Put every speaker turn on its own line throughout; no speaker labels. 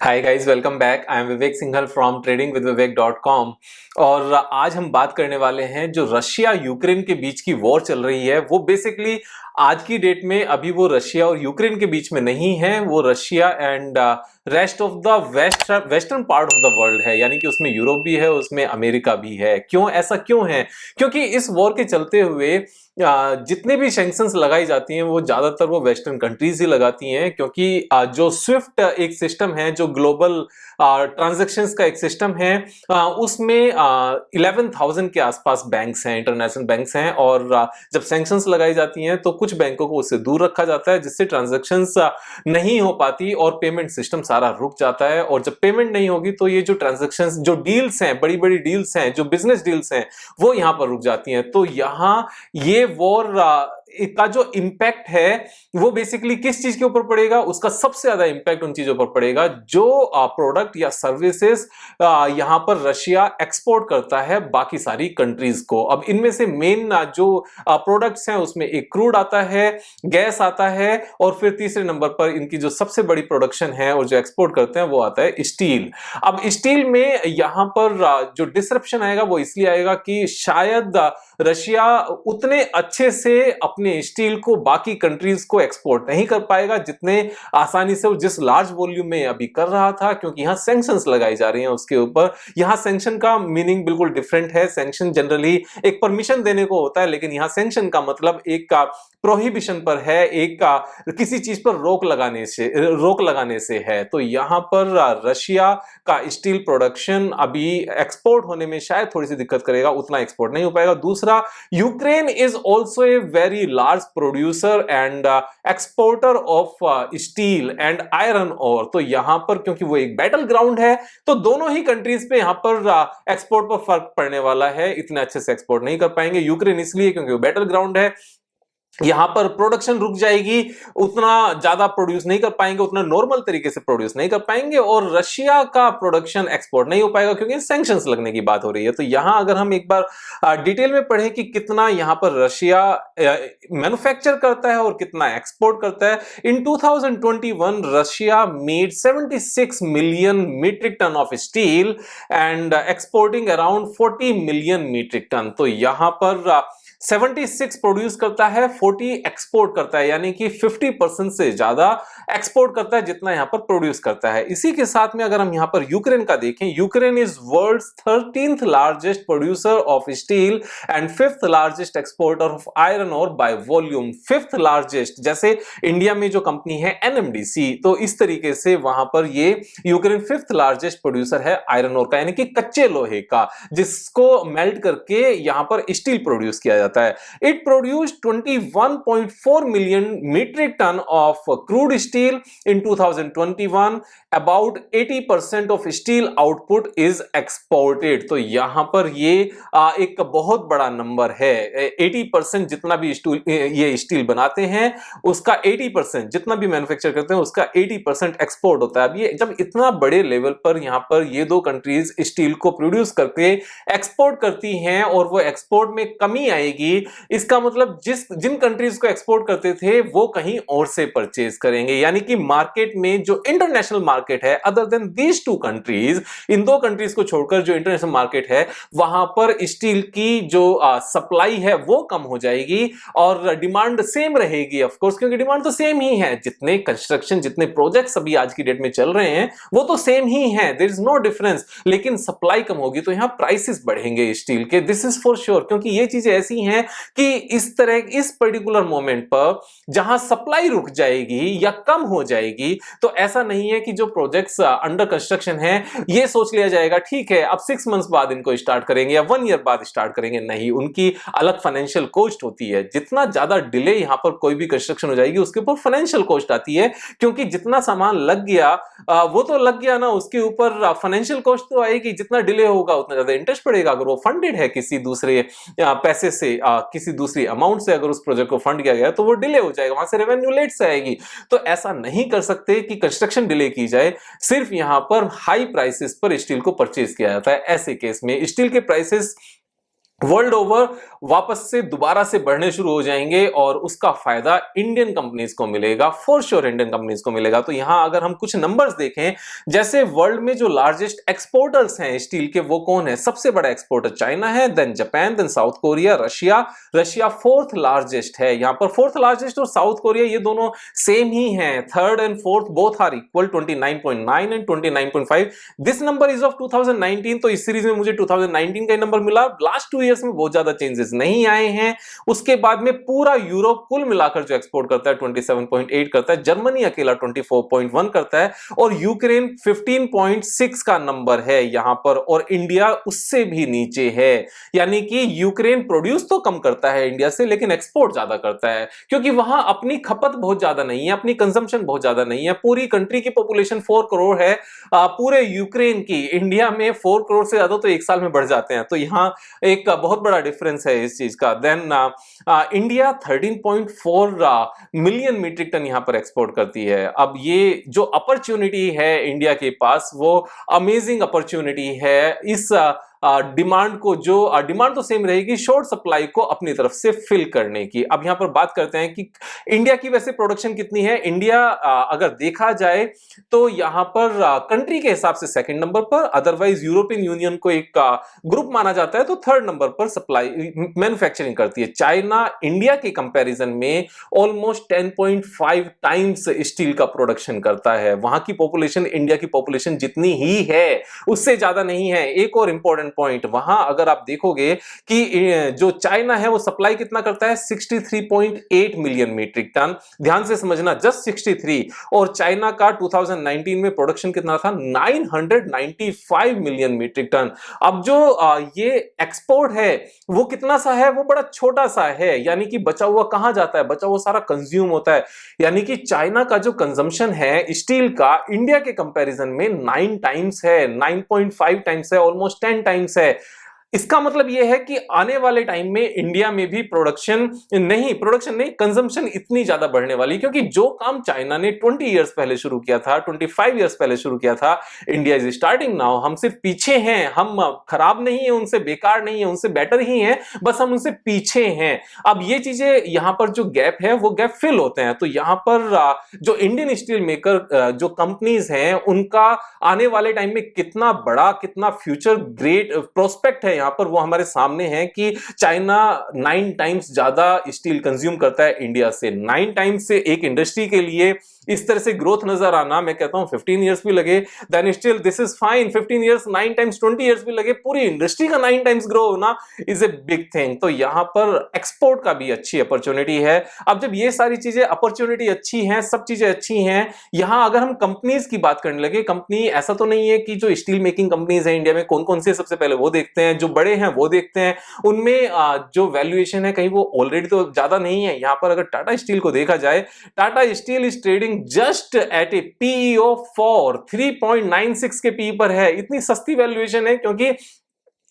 Hi guys, welcome back. I am Vivek Singhal from tradingwithvivek.com। और आज हम बात करने वाले हैं जो रशिया यूक्रेन के बीच की वॉर चल रही है वो बेसिकली आज की डेट में अभी वो रशिया और यूक्रेन के बीच में नहीं है, वो Russia and rest of the western part of the world है। यानी कि उसमें यूरोप भी है, उसमें अमेरिका भी है। क्यों ऐसा क्यों है? क्योंकि इस वॉर के चलते हुए जितने भी सैंक्शंस लगाई जाती हैं वो ज्यादातर वो वेस्टर्न कंट्रीज ही लगाती हैं, क्योंकि जो स्विफ्ट एक सिस्टम है, जो ग्लोबल ट्रांजैक्शंस का एक सिस्टम है, उसमें 11,000 के आसपास बैंक्स हैं, इंटरनेशनल बैंक्स हैं। और जब सैंक्शंस लगाई जाती हैं तो कुछ बैंकों को उससे दूर रखा जाता है, जिससे ट्रांजैक्शंस नहीं हो पाती और पेमेंट सिस्टम सारा रुक जाता है। और जब पेमेंट नहीं होगी तो ये जो ट्रांजैक्शंस, जो डील्स हैं, बड़ी बड़ी डील्स हैं, जो बिजनेस डील्स हैं, वो यहां पर रुक जाती हैं। तो यहां ये वॉर का जो इंपैक्ट है वो बेसिकली किस चीज के ऊपर पड़ेगा? उसका सबसे ज्यादा इंपैक्ट उन चीजों पर पड़ेगा जो प्रोडक्ट या सर्विसेज यहां पर रशिया एक्सपोर्ट करता है बाकी सारी कंट्रीज को। अब इनमें से मेन जो प्रोडक्ट्स हैं उसमें एक क्रूड आता है, गैस आता है, और फिर तीसरे नंबर पर इनकी जो सबसे बड़ी प्रोडक्शन है और जो एक्सपोर्ट करते हैं वो आता है स्टील। अब स्टील में यहां पर जो डिसरप्शन आएगा वो इसलिए आएगा कि शायद रशिया उतने अच्छे से अपने स्टील को बाकी कंट्रीज को एक्सपोर्ट नहीं कर पाएगा जितने आसानी से वो जिस लार्ज वॉल्यूम में अभी कर रहा था, क्योंकि यहां सैंक्शंस लगाई जा रही हैं उसके ऊपर। यहां सैंक्शन का मीनिंग बिल्कुल डिफरेंट है। सैंक्शन जनरली एक परमिशन देने को होता है, लेकिन यहां सैंक्शन का मतलब एक प्रोहिबिशन पर है, एक किसी चीज पर रोक लगाने से है। तो यहां पर रशिया का स्टील प्रोडक्शन अभी एक्सपोर्ट होने में शायद थोड़ी सी दिक्कत करेगा, उतना एक्सपोर्ट नहीं हो पाएगा। दूसरा, Ukraine is also a very large producer and exporter of steel and iron ore. तो यहां पर क्योंकि वो एक बैटल ग्राउंड है तो दोनों ही कंट्रीज पे यहां पर एक्सपोर्ट पर फर्क पड़ने वाला है। इतने अच्छे से एक्सपोर्ट नहीं कर पाएंगे यूक्रेन, इसलिए क्योंकि वो बैटल ग्राउंड है। यहां पर प्रोडक्शन रुक जाएगी, उतना ज्यादा प्रोड्यूस नहीं कर पाएंगे, उतना नॉर्मल तरीके से प्रोड्यूस नहीं कर पाएंगे, और रशिया का प्रोडक्शन एक्सपोर्ट नहीं हो पाएगा क्योंकि सैंक्शंस लगने की बात हो रही है। तो यहां अगर हम एक बार डिटेल में पढ़ें कि कितना यहां पर रशिया मैन्युफैक्चर करता है और कितना एक्सपोर्ट करता है। In 2021 Russia made 76 million metric ton of steel and exporting around 40 million metric ton. तो यहां पर 76 प्रोड्यूस करता है, 40 एक्सपोर्ट करता है, यानी कि 50% से ज्यादा एक्सपोर्ट करता है जितना यहां पर प्रोड्यूस करता है। इसी के साथ में अगर हम यहां पर यूक्रेन का देखें, Ukraine is world's 13th largest producer of steel and 5th largest exporter of iron ore by volume. 5th largest, जैसे इंडिया में जो कंपनी है एनएमडीसी, तो इस तरीके से वहां पर ये यूक्रेन 5th लार्जेस्ट प्रोड्यूसर है आयरन ओर का, यानी कि कच्चे लोहे का, जिसको मेल्ट करके यहां पर स्टील प्रोड्यूस किया जाता है। It produced 21.4 million metric ton of crude steel in 2021. About 80% of steel output is exported. तो यहां पर ये एक बहुत बड़ा नंबर है। 80% जितना भी ये स्टील बनाते हैं उसका 80%, जितना भी मैन्युफैक्चर करते हैं उसका 80% एक्सपोर्ट होता है। अब ये जब इतना बड़े लेवल पर यहां पर ये दो कंट्रीज स्टील को प्रोड्यूस करके एक्सपोर्ट करती हैं और वो एक्सपोर्ट में कमी आएगी, इसका मतलब जिन कंट्रीज को एक्सपोर्ट करते थे वो कहीं और से परचेज करेंगे, यानी कि मार्केट में जो इंटरनेशनल मार्केट है other than these two countries, इन दो कंट्रीज को छोड़कर जो इंटरनेशनल मार्केट है वहां पर स्टील की जो सप्लाई है वो कम हो जाएगी और डिमांड सेम रहेगी। ऑफ कोर्स, क्योंकि डिमांड तो सेम ही है, जितने कंस्ट्रक्शन, जितने प्रोजेक्ट्स अभी आज की डेट में चल रहे हैं वो तो सेम ही है, देयर इज नो डिफरेंस। लेकिन सप्लाई कम होगी तो यहां प्राइसेस बढ़ेंगे स्टील के, दिस इज फॉर श्योर। क्योंकि ये चीजें ऐसी हैं कि इस पर्टिकुलर मोमेंट पर जहां सप्लाई रुक जाएगी या कम हो जाएगी, तो ऐसा नहीं है कि जो प्रोजेक्ट्स अंडर कंस्ट्रक्शन हैं ये सोच लिया जाएगा ठीक है अब 6 मंथ्स बाद इनको स्टार्ट करेंगे या 1 ईयर बाद स्टार्ट करेंगे। नहीं, उनकी अलग फाइनेंशियल कॉस्ट होती है। जितना ज्यादा डिले यहां पर कोई भी कंस्ट्रक्शन हो जाएगी उसके ऊपर फाइनेंशियल कॉस्ट आती है, क्योंकि जितना सामान लग गया वो तो लग गया ना, उसके ऊपर फाइनेंशियल कॉस्ट तो आएगी। जितना डिले होगा उतना ज्यादा इंटरेस्ट पड़ेगा। अगर वो फंडेड है किसी दूसरे पैसे से, किसी दूसरी अमाउंट से अगर उस प्रोजेक्ट को फंड किया गया तो वो डिले हो जाएगा, वहां से रेवेन्यू लेट से आएगी। तो ऐसा नहीं कर सकते कि कंस्ट्रक्शन डिले की जाए, सिर्फ यहां पर हाई प्राइसेस पर स्टील को परचेज किया जाता है। ऐसे केस में स्टील के प्राइसेस वर्ल्ड ओवर वापस से दोबारा से बढ़ने शुरू हो जाएंगे और उसका फायदा इंडियन कंपनीज को मिलेगा, फॉर श्योर इंडियन कंपनीज को मिलेगा। तो यहां अगर हम कुछ नंबर्स देखें, जैसे वर्ल्ड में जो लार्जेस्ट एक्सपोर्टर्स हैं स्टील के, वो कौन है? सबसे बड़ा एक्सपोर्टर चाइना है, then Japan, then South Korea, Russia. Russia fourth largest है। यहां पर फोर्थ लार्जेस्ट और साउथ कोरिया ये दोनों सेम ही हैं, third and fourth both are equal, 29.9 and 29.5। This number is of 2019, तो इस सीरीज में मुझे 2019 का नंबर मिला। लास्ट 2 इयर्स में बहुत ज्यादा चेंजेस नहीं आए हैं। उसके बाद में पूरा यूरोप कुल मिलाकर जो एक्सपोर्ट करता है 27.8 करता है, जर्मनी अकेला 24.1 करता है, और यूक्रेन 15.6 का नंबर है यहां पर, और इंडिया उससे भी नीचे है। यानी कि यूक्रेन प्रोड्यूस तो कम करता है इंडिया से, लेकिन एक्सपोर्ट ज्यादा करता है, क्योंकि वहां अपनी खपत बहुत ज्यादा नहीं है, अपनी कंजम्पशन बहुत ज्यादा नहीं है। पूरी कंट्री की पॉपुलेशन 4 करोड़ है, पूरे यूक्रेन की। इंडिया में 4 करोड़ से ज्यादा तो एक साल में बढ़ जाते हैं, तो यहां एक बहुत बड़ा डिफरेंस है इस चीज का। Then India 13.4 million metric ton यहां पर एक्सपोर्ट करती है। अब ये जो अपॉर्चुनिटी है इंडिया के पास, वो अमेजिंग अपॉर्चुनिटी है। इस डिमांड को, जो डिमांड तो सेम रहेगी, शॉर्ट सप्लाई को अपनी तरफ से फिल करने की। अब यहां पर बात करते हैं कि इंडिया की वैसे प्रोडक्शन कितनी है। इंडिया अगर देखा जाए तो यहां पर कंट्री के हिसाब से सेकंड नंबर पर, अदरवाइज यूरोपियन यूनियन को एक ग्रुप माना जाता है, तो थर्ड नंबर पर सप्लाई मैन्युफैक्चरिंग करती है। चाइना इंडिया के कंपैरिजन में ऑलमोस्ट 10.5 टाइम्स स्टील का प्रोडक्शन करता है। वहां की पॉपुलेशन इंडिया की पॉपुलेशन जितनी ही है उससे ज्यादा नहीं है। एक और इंपॉर्टेंट पॉइंट, वहां अगर आप देखोगे कि जो चाइना है वो सप्लाई कितना करता है, 63.8 मिलियन मीट्रिक टन। ध्यान से समझना, जस्ट 63, और चाइना का 2019 में प्रोडक्शन कितना था, 995 मिलियन मीट्रिक टन। अब जो ये एक्सपोर्ट है वो कितना सा है, वो बड़ा छोटा सा है, यानी कि बचा हुआ कहां जाता है, बचा हुआ सारा कंज्यूम होता है। यानी कि चाइना का जो कंजम्पशन है स्टील का इंडिया के कंपैरिजन में 9 टाइम्स है, 9.5 टाइम्स है, ऑलमोस्ट 10 टाइम्स है। इसका मतलब यह है कि आने वाले टाइम में इंडिया में भी प्रोडक्शन नहीं, कंजम्पशन इतनी ज्यादा बढ़ने वाली, क्योंकि जो काम चाइना ने 20 इयर्स पहले शुरू किया था, 25 इयर्स पहले शुरू किया था, इंडिया इज स्टार्टिंग नाउ। हम सिर्फ पीछे हैं, हम खराब नहीं है उनसे, बेकार नहीं है उनसे, बेटर ही हैं, बस हम उनसे पीछे हैं। अब ये चीजें यहां पर जो गैप है वो गैप फिल होते हैं। तो यहां पर जो इंडियन स्टील मेकर जो कंपनीज हैं, उनका आने वाले टाइम में कितना बड़ा, कितना फ्यूचर ग्रेट प्रोस्पेक्ट है यहां पर, वो हमारे सामने है कि चाइना 9 टाइम्स ज्यादा स्टील कंज्यूम करता है इंडिया से। 9 टाइम्स से एक इंडस्ट्री के लिए इस तरह से ग्रोथ नजर आना, मैं कहता हूं 15 इयर्स भी लगे then still this is fine. 15 years, 9 times, 20 years भी लगे, पूरी इंडस्ट्री का 9 टाइम्स ग्रो होना इज ए बिग थिंग। तो यहां पर एक्सपोर्ट का भी अच्छी अपॉर्चुनिटी है। अब जब ये सारी चीजें, अपॉर्चुनिटी अच्छी हैं, सब चीजें अच्छी हैं, यहां अगर हम कंपनीज की बात करने लगे, कंपनी ऐसा तो नहीं है कि जो स्टील मेकिंग कंपनीज है इंडिया में कौन कौन से, सबसे पहले वो देखते हैं, जो बड़े हैं वो देखते हैं, उनमें जो वैल्यूएशन है कहीं वो ऑलरेडी तो ज्यादा नहीं है। यहां पर अगर टाटा स्टील को देखा जाए, Tata steel is trading just at a PE of 3.96 के पी पर है। इतनी सस्ती वैल्यूएशन है क्योंकि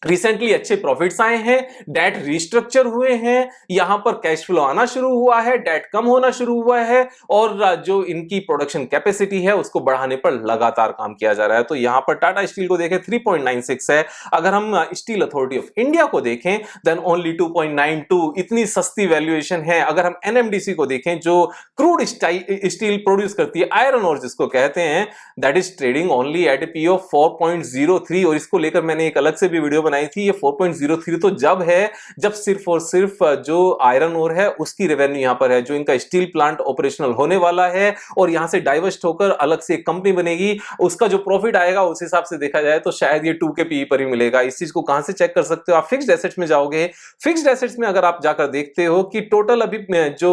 रिसेंटली अच्छे प्रॉफिट्स आए हैं, डेट रिस्ट्रक्चर हुए हैं, यहां पर कैश फ्लो आना शुरू हुआ है, डेट कम होना शुरू हुआ है, और जो इनकी प्रोडक्शन कैपेसिटी है उसको बढ़ाने पर लगातार काम किया जा रहा है। तो यहां पर टाटा स्टील को देखें 3.96 है। अगर हम स्टील अथॉरिटी ऑफ इंडिया को देखें देन ओनली 2.92, इतनी सस्ती वैल्यूएशन है। अगर हम एनएमडीसी को देखें जो क्रूड स्टील प्रोड्यूस करती है, आयरन ओर जिसको कहते हैं, that is trading only at a P of 4.03, और इसको लेकर मैंने एक अलग से भी वीडियो बनाई थी। ये 4.03 तो जब है जब सिर्फ और सिर्फ जो आयरन ओर है उसकी रेवेन्यू यहां पर है, जो इनका स्टील प्लांट ऑपरेशनल होने वाला है और यहां से डाइवर्स्ट होकर अलग से एक कंपनी बनेगी, उसका जो प्रॉफिट आएगा उस हिसाब से देखा जाए तो शायद ये 2 के पीई पर ही मिलेगा। इस चीज को कहां से चेक कर सकते हो, आप फिक्स्ड एसेट्स में जाओगे। फिक्स्ड एसेट्स में अगर आप जाकर देखते हो कि टोटल अभी जो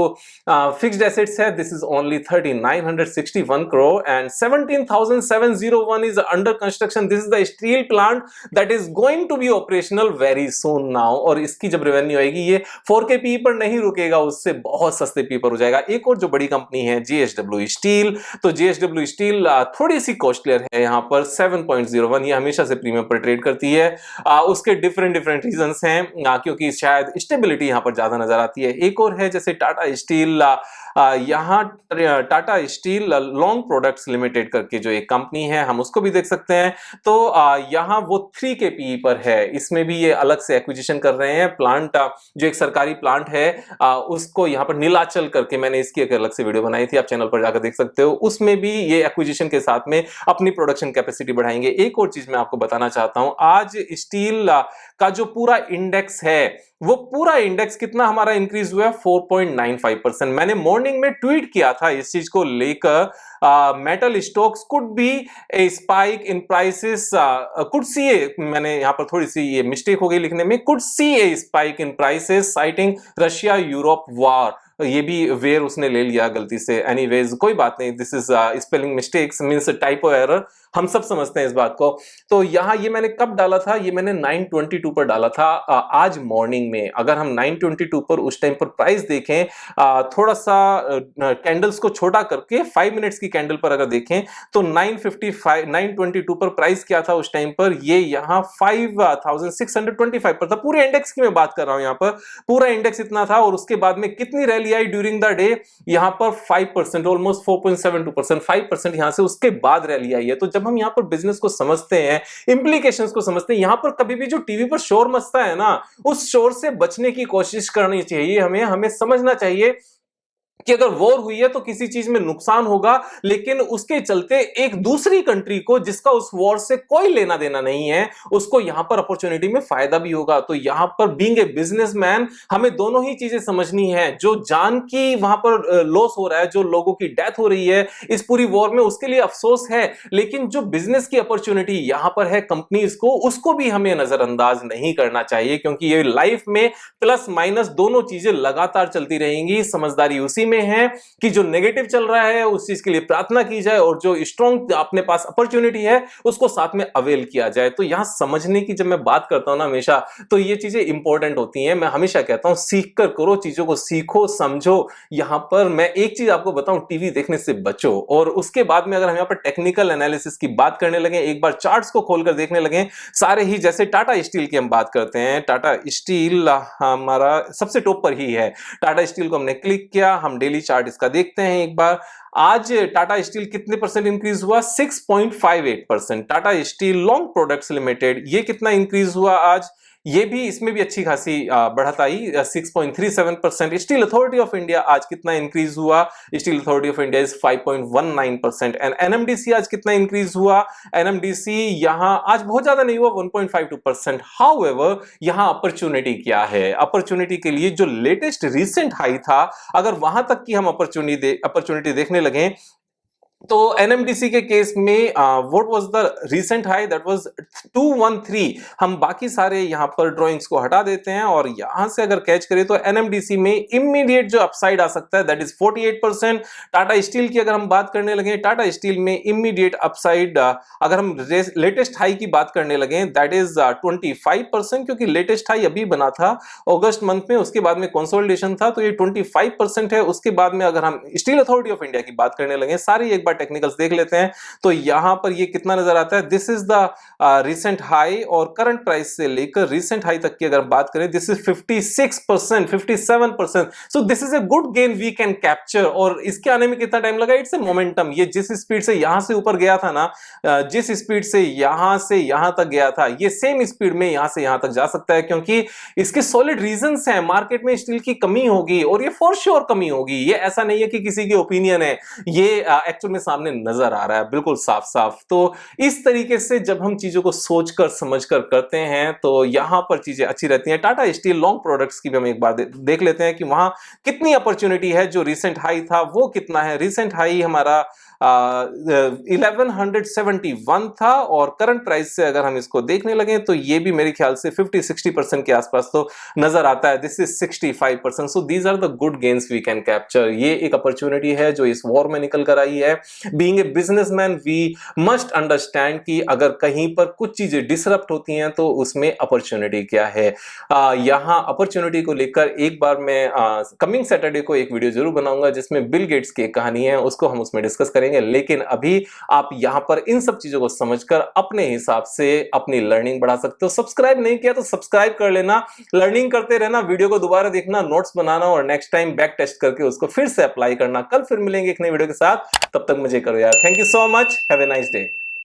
फिक्स्ड एसेट्स है, this is only 3961 crore and 17,701 is under construction. This is the steel plant that is going to be operational very soon now, और इसकी जब रेवेन्यू आएगी ये 4K पी पर नहीं रुकेगा, उससे बहुत सस्ते पी पर हो जाएगा। एक और जो बड़ी कंपनी है JSW स्टील, तो JSW स्टील थोड़ी सी कॉस्टलियर है यहां पर 7.01, ये हमेशा से प्रीमियम पर ट्रेड करती है। उसके डिफरेंट रीजंस हैं, क्योंकि शायद स्टेबिलिटी यहां पर ज्यादा नजर आती है। एक और है जैसे टाटा स्टील, यहां Tata steel long products limited करके जो एक कंपनी है, हम उसको भी देख सकते हैं। तो यहां वो 3 के पीई पर है। है, इसमें भी ये अलग से एक्विजिशन कर रहे हैं। प्लांट जो एक सरकारी प्लांट है उसको यहाँ पर नीलाचल करके, मैंने इसकी एक अलग से वीडियो बनाई थी, आप चैनल पर जाकर देख सकते हो, उसमें भी ये एक्विजिशन के साथ में अपनी प्रोडक्शन कैपेसिटी बढ़ाएंगे। एक और चीज मैं आपको बताना चाहता हूं, आज स्टील का जो पूरा इंडेक्स है वो पूरा इंडेक्स कितना हमारा इंक्रीज हुआ है, 4.95%। मैंने मॉर्निंग में ट्वीट किया था इस चीज को लेकर, metal stocks could be a spike in prices, could see a, मैंने यहां पर थोड़ी सी ये मिस्टेक हो गई लिखने में, could see a spike in prices citing Russia Europe war. ये भी वेयर उसने ले लिया गलती से, एनीवेज कोई बात नहीं, this is spelling mistakes means typo error, हम सब समझते हैं इस बात को। तो यहां ये मैंने कब डाला था, ये मैंने 922 पर डाला था आज मॉर्निंग में। अगर हम 922 पर उस टाइम पर प्राइस देखें, थोड़ा सा कैंडल्स को छोटा करके 5 मिनट्स की कैंडल पर अगर देखें तो 922 पर प्राइस क्या था उस टाइम पर, ये यहां 5625 पर था। पूरे इंडेक्स की मैं बात कर रहा हूं, यहां पर पूरा इंडेक्स इतना था और उसके बाद में कितनी rally I during the day, यहां पर 5%, ऑलमोस्ट 4.72%, 5% यहां से उसके बाद रैली आई है। तो जब हम यहां पर बिजनेस को समझते हैं, इंप्लीकेशंस को समझते हैं, यहां पर कभी भी जो टीवी पर शोर मचता है ना, उस शोर से बचने की कोशिश करनी चाहिए। हमें समझना चाहिए कि अगर वॉर हुई है तो किसी चीज में नुकसान होगा, लेकिन उसके चलते एक दूसरी कंट्री को जिसका उस वॉर से कोई लेना देना नहीं है, उसको यहां पर अपॉर्चुनिटी में फायदा भी होगा। तो यहां पर बीइंग ए बिजनेसमैन हमें दोनों ही चीजें समझनी है। जो जान की वहां पर लॉस हो रहा है, जो लोगों की डेथ हो रही है इस पूरी वॉर में, उसके लिए अफसोस है, लेकिन जो बिजनेस की अपॉर्चुनिटी यहां पर है कंपनीज को, उसको भी हमें नजरअंदाज नहीं करना चाहिए, क्योंकि ये लाइफ में प्लस माइनस दोनों चीजें लगातार चलती रहेंगी। समझदारी उसी में है कि जो नेगेटिव चल रहा है उस चीज के लिए प्रार्थना की जाए और जो स्ट्रॉन्ग अपने पास अपॉर्चुनिटी है उसको साथ में अवेल किया जाए। तो यहां समझने की जब मैं बात करता हूं ना हमेशा, तो ये चीजें इंपॉर्टेंट होती हैं। मैं हमेशा कहता हूं सीख कर करो, चीजों को सीखो समझो। यहां पर मैं एक चीज आपको बताऊं, टीवी देखने से बचो। और उसके बाद में अगर हम यहां पर टेक्निकल एनालिसिस की बात करने लगे, एक बार चार्ट्स को खोलकर देखने लगे सारे ही, जैसे टाटा स्टील की हम बात करते हैं, टाटा स्टील हमारा सबसे टॉप पर ही है। टाटा स्टील को हमने क्लिक किया, हम डेली चार्ट इसका देखते हैं एक बार। आज टाटा स्टील कितने परसेंट इंक्रीज हुआ, 6.58%। Tata steel long products limited, ये कितना इंक्रीज हुआ आज, ये भी, इसमें भी अच्छी खासी बढ़त आई, 6.37%। स्टील अथॉरिटी ऑफ इंडिया आज कितना इंक्रीज हुआ, steel authority of India is 5.19%। And NMDC आज कितना इंक्रीज हुआ, एनएमडीसी यहां आज बहुत ज्यादा नहीं हुआ, 1.52%। हाउएवर यहां अपॉर्चुनिटी क्या है, अपॉर्चुनिटी के लिए जो लेटेस्ट रिसेंट हाई था, अगर वहां तक की हम अपॉर्चुनिटी देखने लगे, तो एनएमडीसी के केस में what was the recent high, that was 213। हम बाकी सारे यहां पर ड्राइंग्स को हटा देते हैं और यहां से अगर कैच करें तो एनएमडीसी में इमीडिएट जो अपसाइड आ सकता है दैट इज 48%। टाटा स्टील की अगर हम बात करने लगे, टाटा स्टील में इमीडिएट अपसाइड अगर हम लेटेस्ट हाई की बात करने लगे दैट इज 25%, क्योंकि लेटेस्ट हाई अभी बना था अगस्त मंथ में, उसके बाद में कंसोलिडेशन था, तो ये 25% है। उसके बाद में अगर हम स्टील अथॉरिटी ऑफ इंडिया की बात करने लगे, सारी एक बार टेक्निकल्स देख लेते हैं, तो यहां पर ये कितना नजर आता है, this is the recent high, और करंट प्राइस से लेकर रिसेंट हाई तक की अगर बात करें, this is 56%, 57%। So this is a good gain we can capture. और इसके आने में कितना टाइम लगा, इट्स ए मोमेंटम। ये जिस स्पीड से यहां से ऊपर गया था ना, जिस स्पीड से यहां तक गया था, ये सेम स्पीड में यहां से यहां तक जा सकता है, क्योंकि इसके सॉलिड रीजंस हैं। मार्केट में स्टील की कमी होगी और ये फॉर श्योर कमी होगी, ये ऐसा नहीं है कि किसी की ओपिनियन है, ये एक्चुअल में सामने नजर आ रहा है बिल्कुल साफ साफ। तो इस तरीके से जब हम चीजों को सोचकर समझकर करते हैं तो यहां पर चीजें अच्छी रहती हैं। टाटा स्टील लॉन्ग प्रोडक्ट्स की भी हम एक बार देख लेते हैं कि वहां कितनी अपॉर्चुनिटी है। जो रिसेंट हाई था वो कितना है, रिसेंट हाई हमारा 1171 था, और करंट प्राइस से अगर हम इसको देखने लगे तो ये भी मेरे ख्याल से 50-60% के आसपास तो नजर आता है। This is 65%। So these are the good gains we can capture. ये एक अपॉर्चुनिटी है जो इस वॉर में निकल कर आई है। Being a businessman we must understand कि अगर कहीं पर कुछ चीजें डिसरप्ट होती हैं तो उसमें अपॉर्चुनिटी क्या है। यहां अपॉर्चुनिटी को लेकर एक बार मैं कमिंग सैटरडे को एक वीडियो जरूर बनाऊंगा जिसमें बिल गेट्स की कहानी है, उसको हम उसमें डिस्कस करेंगे। लेकिन अभी आप यहां पर इन सब चीजों को समझकर अपने हिसाब से अपनी लर्निंग बढ़ा सकते हो। सब्सक्राइब नहीं किया तो सब्सक्राइब कर लेना, लर्निंग करते रहना, वीडियो को दोबारा देखना, नोट्स बनाना और नेक्स्ट टाइम बैक टेस्ट करके उसको फिर से अप्लाई करना। कल फिर मिलेंगे एक नई वीडियो के साथ, तब तक मुझे करो यार। Thank you so much, have a nice day.